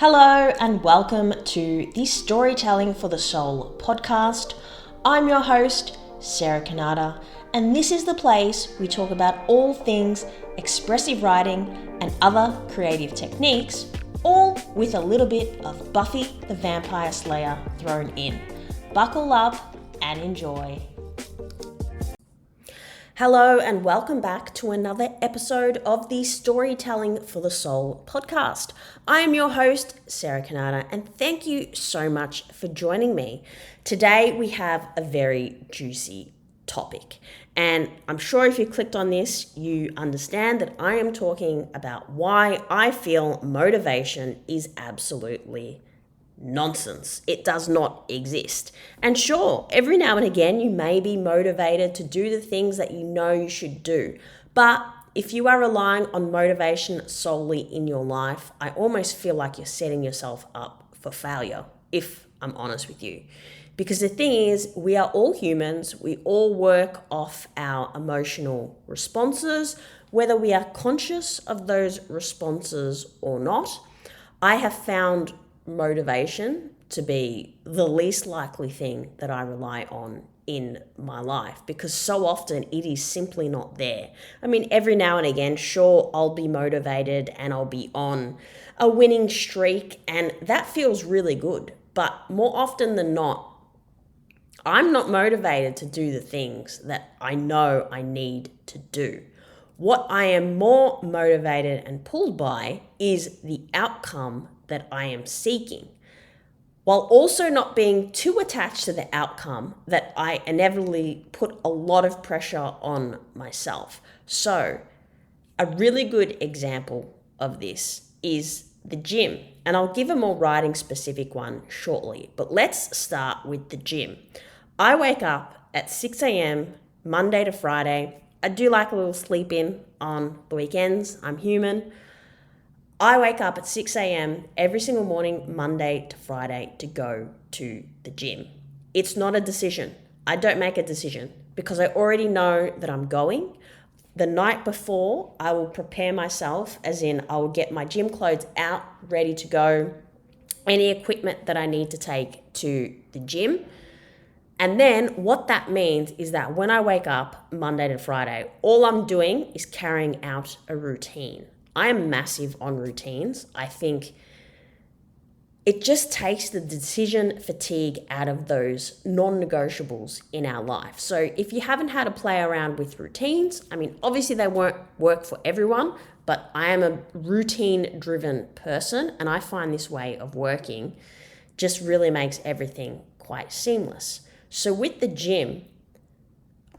Hello and welcome to the Storytelling for the Soul podcast. I'm your host, Sarah Kanata, and this is the place we talk about all things expressive writing and other creative techniques, all with a little bit of Buffy the Vampire Slayer thrown in. Buckle up and enjoy. Hello and welcome back to another episode of the Storytelling for the Soul podcast. I am your host, Sarah Kanata, and thank you so much for joining me. Today we have a very juicy topic, and I'm sure if you clicked on this, you understand that I am talking about why I feel motivation is absolutely nonsense. It does not exist. And sure, every now and again you may be motivated to do the things that you know you should do. But if you are relying on motivation solely in your life, I almost feel like you're setting yourself up for failure, if I'm honest with you. Because the thing is, we are all humans. We all work off our emotional responses, whether we are conscious of those responses or not. I have found motivation to be the least likely thing that I rely on in my life, because so often it is simply not there. I mean, every now and again, sure, I'll be motivated and I'll be on a winning streak, and that feels really good. But more often than not, I'm not motivated to do the things that I know I need to do. What I am more motivated and pulled by is the outcome that I am seeking, while also not being too attached to the outcome that I inevitably put a lot of pressure on myself. So a really good example of this is the gym, and I'll give a more writing specific one shortly, but let's start with the gym. I wake up at 6 a.m. Monday to Friday. I do like a little sleep in on the weekends. I'm human. I wake up at 6 a.m. every single morning, Monday to Friday, to go to the gym. It's not a decision. I don't make a decision because I already know that I'm going. The night before, I will prepare myself, as in I will get my gym clothes out, ready to go, any equipment that I need to take to the gym. And then what that means is that when I wake up Monday to Friday, all I'm doing is carrying out a routine. I am massive on routines. I think it just takes the decision fatigue out of those non-negotiables in our life. So if you haven't had to play around with routines, I mean, obviously they won't work for everyone, but I am a routine-driven person, and I find this way of working just really makes everything quite seamless. So with the gym,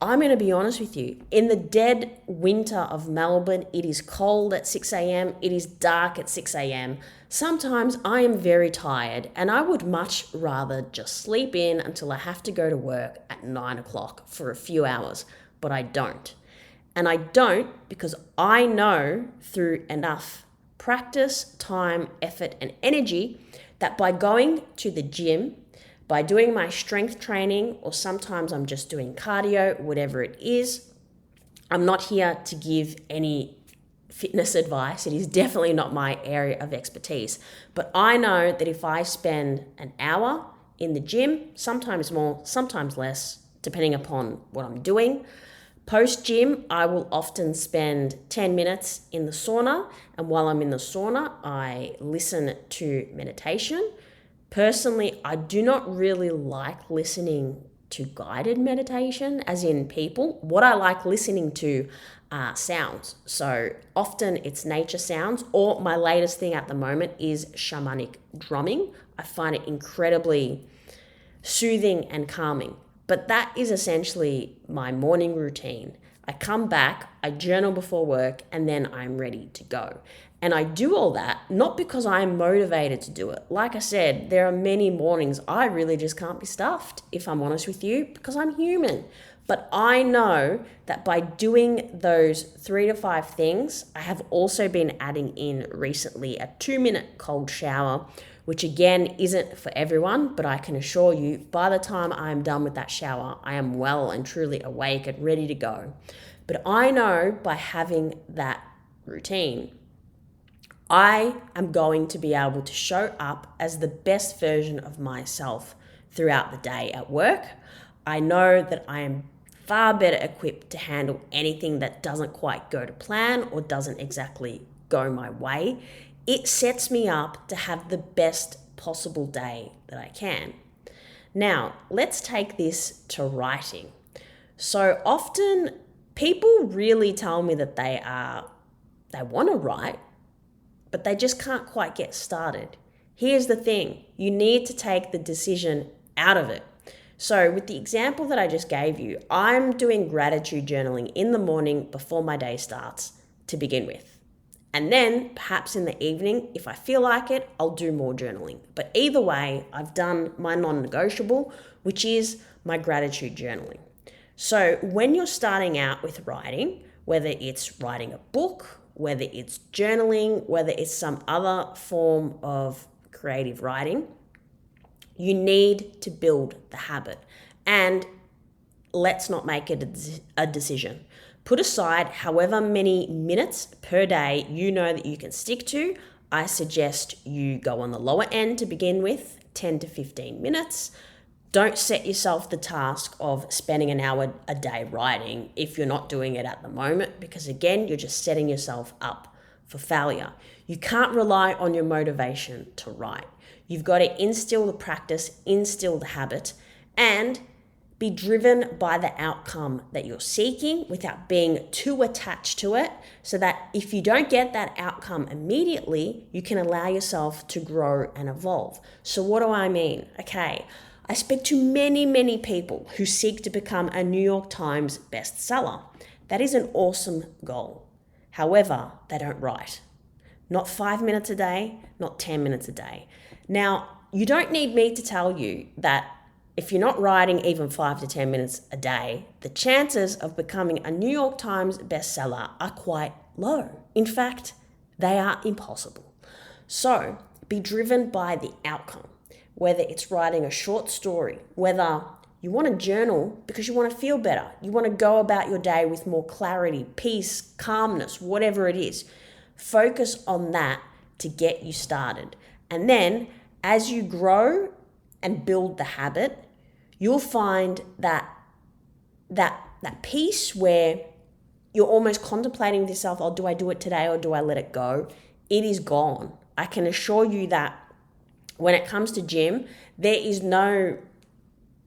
I'm going to be honest with you. In the dead winter of Melbourne, it is cold at 6 a.m. It is dark at 6 a.m. Sometimes I am very tired, and I would much rather just sleep in until I have to go to work at 9 o'clock for a few hours, but I don't. And I don't because I know through enough practice, time, effort, and energy that by going to the gym, by doing my strength training, or sometimes I'm just doing cardio, whatever it is, I'm not here to give any fitness advice. It is definitely not my area of expertise. But I know that if I spend an hour in the gym, sometimes more, sometimes less, depending upon what I'm doing, post-gym, I will often spend 10 minutes in the sauna. And while I'm in the sauna, I listen to meditation. Personally, I do not really like listening to guided meditation, as in people. What I like listening to are sounds. So often it's nature sounds, or my latest thing at the moment is shamanic drumming. I find it incredibly soothing and calming. But that is essentially my morning routine. I come back, I journal before work, and then I'm ready to go. And I do all that not because I'm motivated to do it. Like I said, there are many mornings I really just can't be stuffed, if I'm honest with you, because I'm human. But I know that by doing those 3 to 5 things, I have also been adding in recently a 2-minute cold shower, which again isn't for everyone, but I can assure you by the time I'm done with that shower, I am well and truly awake and ready to go. But I know by having that routine, I am going to be able to show up as the best version of myself throughout the day at work. I know that I am far better equipped to handle anything that doesn't quite go to plan or doesn't exactly go my way. It sets me up to have the best possible day that I can. Now, let's take this to writing. So often people really tell me that they want to write, but they just can't quite get started. Here's the thing, you need to take the decision out of it. So with the example that I just gave you, I'm doing gratitude journaling in the morning before my day starts to begin with. And then perhaps in the evening, if I feel like it, I'll do more journaling. But either way, I've done my non-negotiable, which is my gratitude journaling. So when you're starting out with writing, whether it's writing a book, whether it's journaling, whether it's some other form of creative writing, you need to build the habit. And let's not make it a decision. Put aside however many minutes per day you know that you can stick to. I suggest you go on the lower end to begin with, 10 to 15 minutes. Don't set yourself the task of spending an hour a day writing if you're not doing it at the moment, because again, you're just setting yourself up for failure. You can't rely on your motivation to write. You've got to instill the practice, instill the habit, and be driven by the outcome that you're seeking without being too attached to it, so that if you don't get that outcome immediately, you can allow yourself to grow and evolve. So what do I mean? Okay, I speak to many people who seek to become a New York Times bestseller. That is an awesome goal. However, they don't write. Not 5 minutes a day, not 10 minutes a day. Now, you don't need me to tell you that if you're not writing even 5 to 10 minutes a day, the chances of becoming a New York Times bestseller are quite low. In fact, they are impossible. So be driven by the outcome, whether it's writing a short story, whether you want to journal because you want to feel better, you want to go about your day with more clarity, peace, calmness, whatever it is. Focus on that to get you started. And then as you grow and build the habit, you'll find that piece where you're almost contemplating with yourself, oh, do I do it today or do I let it go? It is gone. I can assure you that when it comes to gym, there is no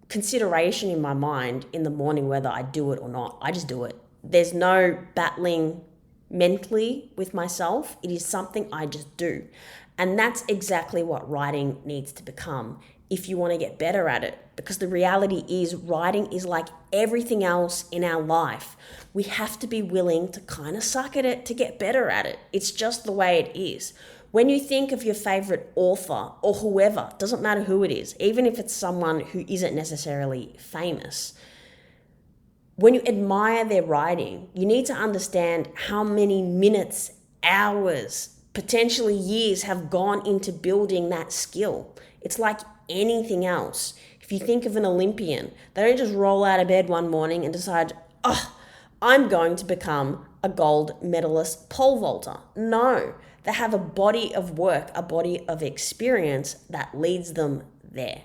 consideration in my mind in the morning whether I do it or not. I just do it. There's no battling mentally with myself. It is something I just do. And that's exactly what writing needs to become if you want to get better at it. Because the reality is writing is like everything else in our life. We have to be willing to kind of suck at it to get better at it. It's just the way it is. When you think of your favorite author or whoever, doesn't matter who it is, even if it's someone who isn't necessarily famous, when you admire their writing, you need to understand how many minutes, hours, potentially years have gone into building that skill. It's like anything else. If you think of an Olympian, they don't just roll out of bed one morning and decide, I'm going to become a gold medalist pole vaulter. No, they have a body of work, a body of experience that leads them there.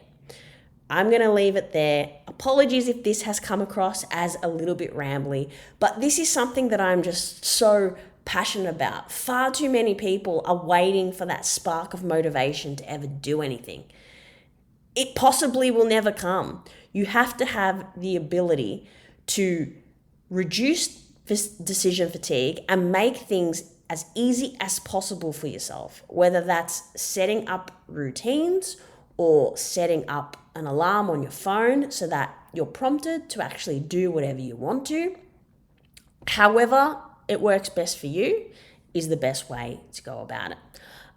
I'm going to leave it there. Apologies if this has come across as a little bit rambly, but this is something that I'm just so passionate about. Far too many people are waiting for that spark of motivation to ever do anything. It possibly will never come. You have to have the ability to reduce decision fatigue and make things as easy as possible for yourself, whether that's setting up routines or setting up an alarm on your phone so that you're prompted to actually do whatever you want to. However it works best for you is the best way to go about it.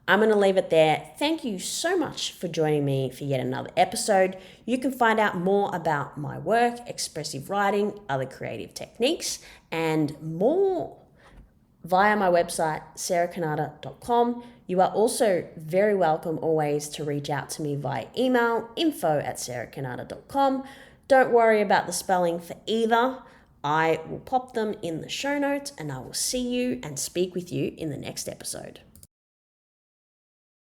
I'm going to leave it there. Thank you so much for joining me for yet another episode. You can find out more about my work, expressive writing, other creative techniques, and more via my website, sarahkanata.com. You are also very welcome always to reach out to me via email, info@sarahkanata.com. Don't worry about the spelling for either. I will pop them in the show notes, and I will see you and speak with you in the next episode.